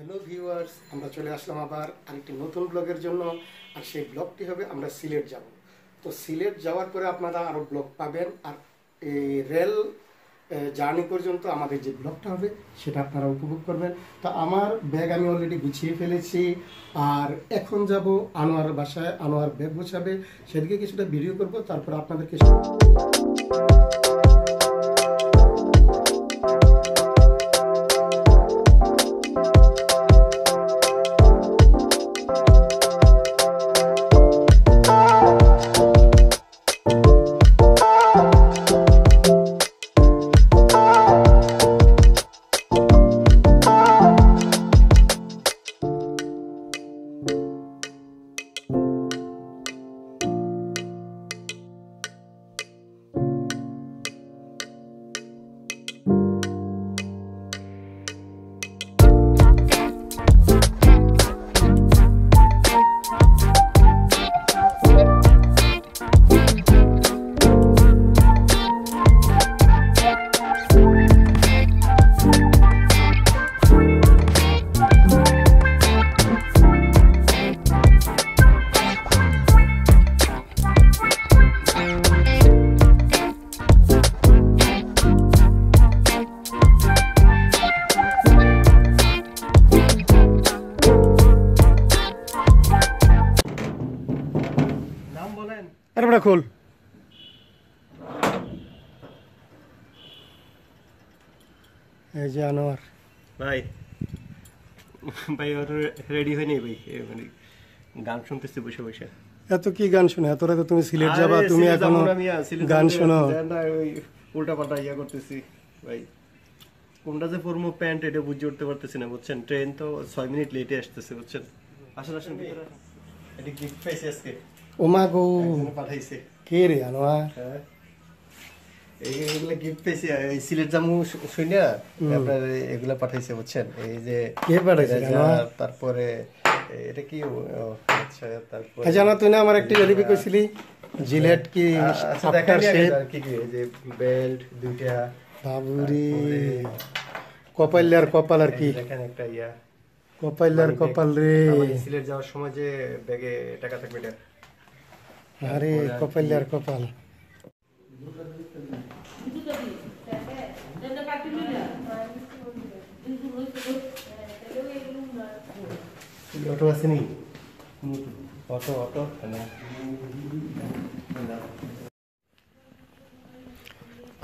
Hello viewers, আমরা চলে আসলাম আবার আরেকটি নতুন ব্লগের জন্য। আর সেই ব্লগটি হবে আমরা সিলেট যাব। তো সিলেট যাওয়ার পরে আপনারা আরও ব্লগ পাবেন। আর এই রেল জার্নি পর্যন্ত আমাদের যে ব্লগটা হবে সেটা আপনারা উপভোগ করবেন। তো আমার ব্যাগ আমি অলরেডি গুছিয়ে ফেলেছি, আর এখন যাব আনোয়ারের বাসায়। আনোয়ার ব্যাগ গুছাবে, সেদিকে কিছুটা ভিডিও করব, তারপর আপনাদেরকে খোল। এই যে আনোয়ার ভাই ভাই ওর রেডি হয়নি ভাই, মানে গান শুনতেছি বসে বসে। এত কি গান শুনে? এত রাতে তুমি সিলেট যাবা, তুমি এখনো গান শোনো? ওই উল্টা পাল্টা ইয়া করতেছি ভাই। কোনটা যে পরমো প্যান্ট এটা বুঝে উঠতে পারতেছি না, বুঝছেন? ট্রেন তো 6 মিনিট লেটে আসতেছে, বুঝছেন? আসেন আসেন ভিতরে। এটা গিফট পাইছি আজকে। ও মা গো, পাঠাইছে কে রে আনোয়ার? হ্যাঁ, এইগুলা গিফট পেয়েছি। এই সিলেট জামু শুইনা আপনার এগুলা পাঠাইছে, বুঝছেন? এই যে কে পাঠাইছে? তারপরে এটা কি? আচ্ছা, তারপরে জানা তুই না আমার একটা রেসিপি কইছিলি জিলেট কি আফটার শেভ কি কি? এই যে বেল্ট দুইটা, বাবুরি কপাইলার কপাল আর কি, দেখেন একটা ইয়া কপাইলার কপাল রে। সিলেট যাওয়ার সময় যে ব্যাগে টাকা থাকবে এটা। আরে কপাইলার কপাল। অটো আছে নি? অটো অটো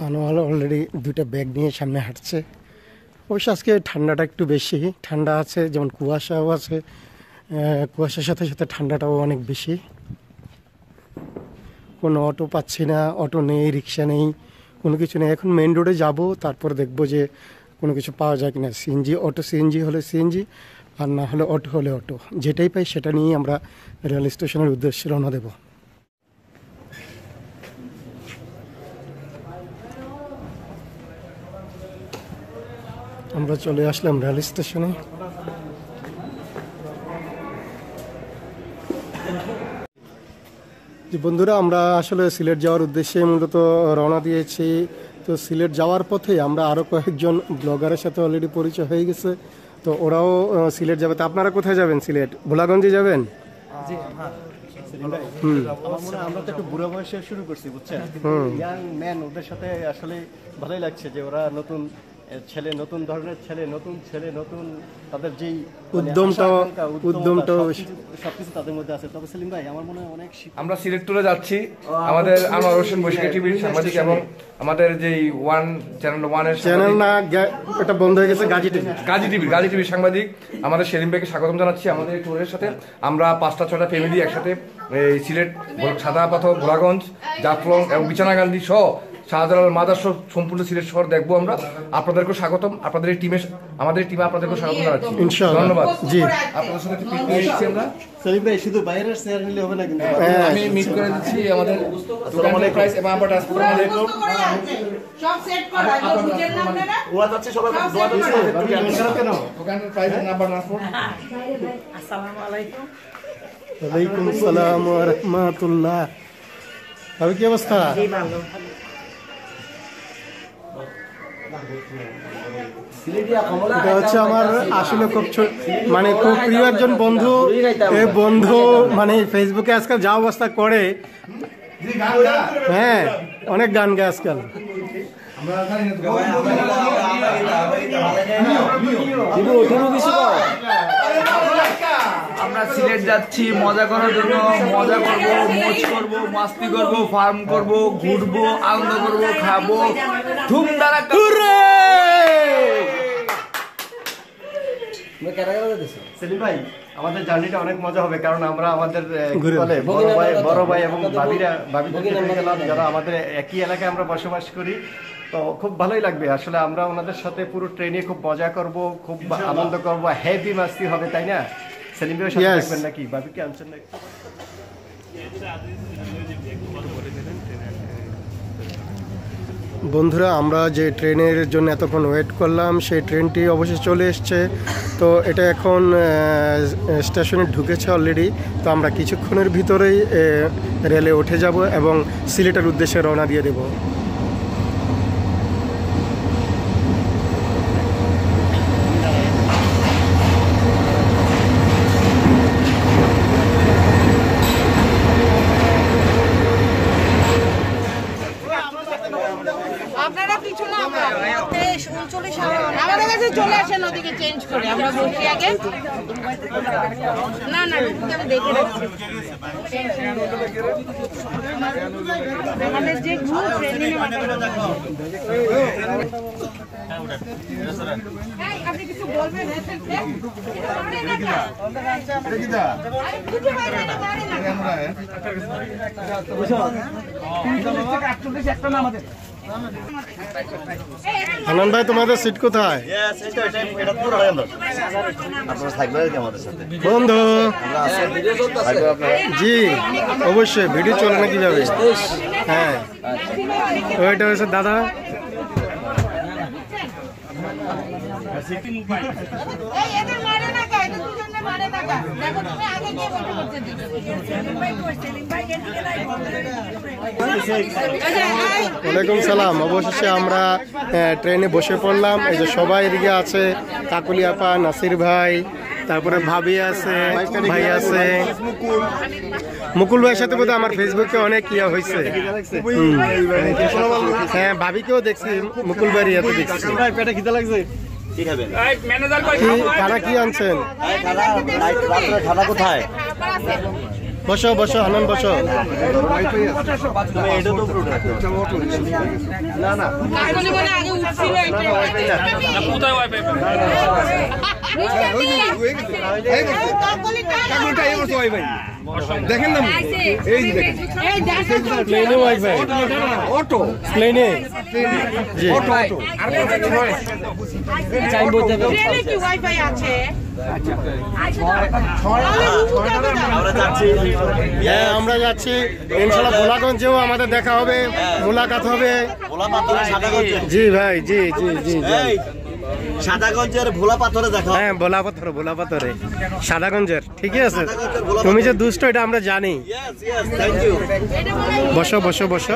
আনোয়ার অলরেডি দুইটা ব্যাগ নিয়ে সামনে হাঁটছে। অবশ্য আজকে ঠান্ডাটা একটু বেশি, ঠান্ডা আছে, যেমন কুয়াশাও আছে, কুয়াশার সাথে সাথে ঠান্ডাটাও অনেক বেশি। কোনো অটো পাচ্ছি না, অটো নেই, রিক্সা নেই, কোনো কিছু নেই। এখন মেন রোডে যাব, তারপর দেখব যে কোনো কিছু পাওয়া যায় কিনা। সিএনজি অটো, সিএনজি হলে সিএনজি, আর না হলে অটো হলে অটো, যেটাই পাই সেটা নিয়েই আমরা রেল স্টেশনের উদ্দেশ্যে রওনা দেব। আমরা চলে আসলাম রেল স্টেশনে। বন্ধুরা, আমরা আসলে সিলেট যাওয়ার উদ্দেশ্যে মূলত রওনা দিয়েছি। তো সিলেট যাওয়ার পথে আমরা আরও কয়েকজন ব্লগারের সাথে অলরেডি পরিচয় হয়ে গেছে। তো ওরাও সিলেট যাবে। তো আপনারা কোথায় যাবেন? সিলেট ভোলাগঞ্জে যাবেন? আমরা তো একটু বুড়ো বয়সে শুরু করছি, বুঝছেন? ইয়াং ম্যান, ওদের সাথে আসলে ভালোই লাগছে যে ওরা নতুন ছেলে, নতুন ধরনের ছেলে, নতুন তাদের যেই উদ্যমটা সবকিছু তাদের মধ্যে আছে। তবে সেলিম ভাই, আমার মনে হয় অনেক আমরা সিলেট ট্যুরে যাচ্ছি। আমাদের আনোয়ার হোসেন বৈশাখী টিভির সাংবাদিক এবং আমাদের যেই চ্যানেল না, এটা বন্ধ হয়ে গেছে, গাজী টিভির সাংবাদিক আমাদের সেলিম ভাইকে স্বাগতম জানাচ্ছি আমাদের ট্যুরের সাথে। আমরা 5-6টা ফ্যামিলি একসাথে এই সিলেট, সাদাপাথর, ভোলাগঞ্জ, জাফলং এবং বিছানাকান্দি সহ শাহজালাল মাদার সহ সম্পূর্ণ সিলেট শহর দেখবো আমরা। আপনাদেরকে স্বাগতম, আপনাদের এই টিমে, আমাদের টিমে আপনাদেরকে স্বাগতম জানাচ্ছি। ইনশাআল্লাহ, ধন্যবাদ। জি, আপনাদের সাথে একটু পিকনিক এসেছি আমরা। সেলিম ভাই, শুধু বাইরের শেয়ার নিলে হবে না, কিন্তু আমি মিট করে দিচ্ছি আমাদের দোকানের প্রাইস এবং আমার আসসালামু আলাইকুম। সব সেট করা আছে, বুঝেন না আপনারা? ওয়া যাচ্ছে সবাই, দোয়া দিচ্ছে কেন? দোকানের প্রাইস নাম্বার ট্রান্সপোর্ট। আসসালামু আলাইকুম। ওয়ালাইকুম আসসালাম ওয়া রাহমাতুল্লাহ। কি অবস্থা? এটা হচ্ছে আমার আসলে খুব মানে খুব প্রিয় একজন বন্ধু। এই বন্ধু মানে ফেসবুকে আজকাল যা অবস্থা করে, হ্যাঁ অনেক গান গায় আজকাল। আমরা সিলেট যাচ্ছি মজা করার জন্য, মজা করব, মজ করব, মাস্তি করব, ফার্ম করব, ঘুরবো, আনন্দ করব, খাবো, ধুমধারাক্কা। সেলিম ভাই, আমাদের জার্নিটা অনেক মজা হবে, কারণ আমরা আমাদের বড় ভাই এবং ভাবিদেরকে গেলাম যারা আমাদের একই এলাকায় আমরা বসবাস করি। তো খুব ভালোই লাগবে আসলে, আমরা ওনাদের সাথে পুরো ট্রেনে খুব মজা করব, খুব আনন্দ করব, হ্যাপি মাস্তি হবে, তাই না? সেলিম ভাইয়ের সাথে থাকবেন নাকি? ভাবিকে আনছেন নাকি? বন্ধুরা, আমরা যে ট্রেনের জন্য এতক্ষণ ওয়েট করলাম সেই ট্রেনটি অবশ্যই চলে এসছে। তো এটা এখন স্টেশনে ঢুকেছে অলরেডি। তো আমরা কিছুক্ষণের ভিতরেই রেলে উঠে যাব এবং সিলেটের উদ্দেশ্যে রওনা দিয়ে দেব। আপনারা কিছু না, আমাদের কাছে চলে আসেন, ওদিকে চেঞ্জ করে আমরা বসি আগে। না না, আমি দেখে রাখছি আমাদের যে গ্রুপ ট্রেনিং আপনি কিছু বলবেন? হানান ভাই, তোমাদের সিট কোথায়? বন্ধু জি, অবশ্যই ভিডিও চলে না কিভাবে? হ্যাঁ, ওইটা হচ্ছে দাদা। ওয়ালাইকুম সালাম। অবশেষে আমরা ট্রেনে বসে পড়লাম। এই যে সবাই এদিকে আছে, কাকলি আপা, নাসির ভাই, তারপরে ভাবি আছে, ভাই আছে, মুকুল ভাইয়ের সাথে বোধহয় আমার ফেসবুকে অনেক ইয়া হয়েছে। হ্যাঁ, ভাবিকেও দেখছি, মুকুল ভাইয়ের ইয়াতে দেখছি। পেটে খিদে লাগছে, খানা কি আনছেন? খানা কোথায়? বসো বসো, আনন্দ বসো। না না, দেখেন না, এই প্লেনে ওয়াইফাই, অটো প্লেনে জি, কি ওয়াইফাই আছে? হ্যাঁ আমরা যাচ্ছি ইনশাল্লাহ। ভোলাগঞ্জেও আমাদের দেখা হবে, মোলাকাত হবে। জি ভাই, জি জি জি জি। সাদাগঞ্জের ভোলা পাথরে দেখা। হ্যাঁ, ভোলা পাথরে সাদাগঞ্জের। ঠিকই আছে, তুমি যে দুষ্ট এটা আমরা জানি। বসো বসো বসো।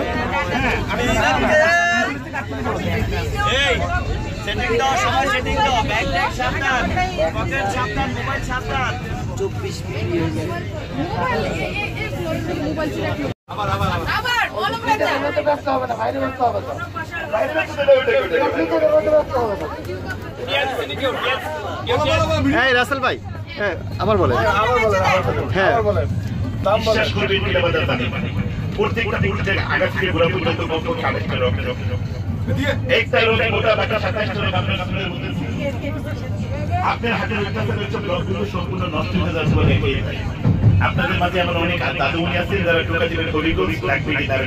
হ্যাঁ রাসেল ভাই, হ্যাঁ আবার বলেন। হ্যাঁ বিশ্বাস করবেন প্রত্যেকটা প্রত্যেক আগা থেকে গোড়া পর্যন্ত একটা লোক মোটা বাটা 27টা লোক আপনার আপনাদের মধ্যে আপনার হাতের অত্যাচার হচ্ছে ব্লকগুলো সম্পূর্ণ নষ্ট হয়ে যাচ্ছে বলে আপনাদের মাঝে এমন অনেক দাদুমণি আছেন যারা টোকা জীবনের হবিগঞ্জ লাগবে কি তার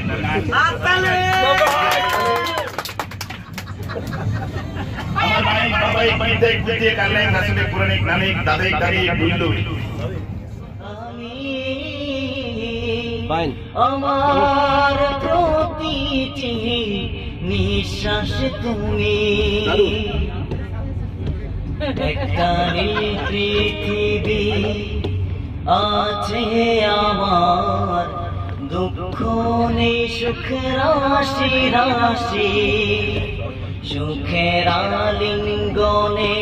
আমার মায়ের বাবাই মাইতে গুতে কালে নাসিবে পুরানে নামে দাদাই দাদি বললো আমার প্রতিটি নিঃশ্বাস তুমি একটা পৃথিবী আছে আমার দুঃখ নেই সুখ রাশি রাশি সুখের আলিঙ্গনে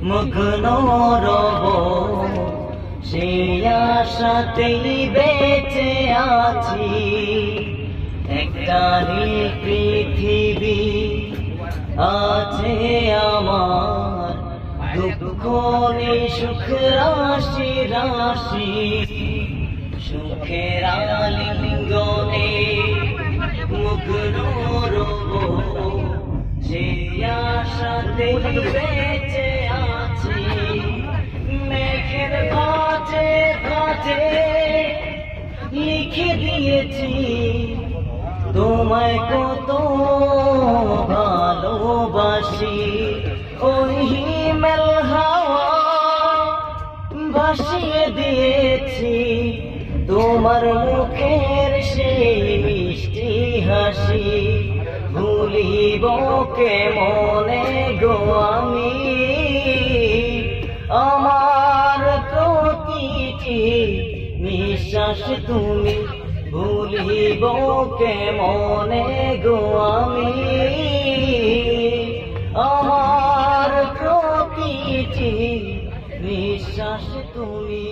মগ্ন রব, সেই আশাতেই বেঁচে আছি। একটা নীল পৃথিবী আছে আমার, দুঃখ নেই সুখ রাশি রাশি। সুখের আলিঙ্গনে মগ্ন রব, সেই আশাতেই বেঁচে আছি। মেঘের ভাঁজে ভাঁজে লিখে দিয়েছি তোমায় কত ভালোবাসি। ওই হিমেল হাওয়া ভাসিয়ে দিয়েছি তোমার মুখের সেই মিষ্টি হাসি। ভুলিব কেমনে গো আমি আমার প্রতিটি নিঃশ্বাস তুমি, ভুলিব কেমনে গো আমি আমার প্রতিটি নিঃশ্বাস তুমি।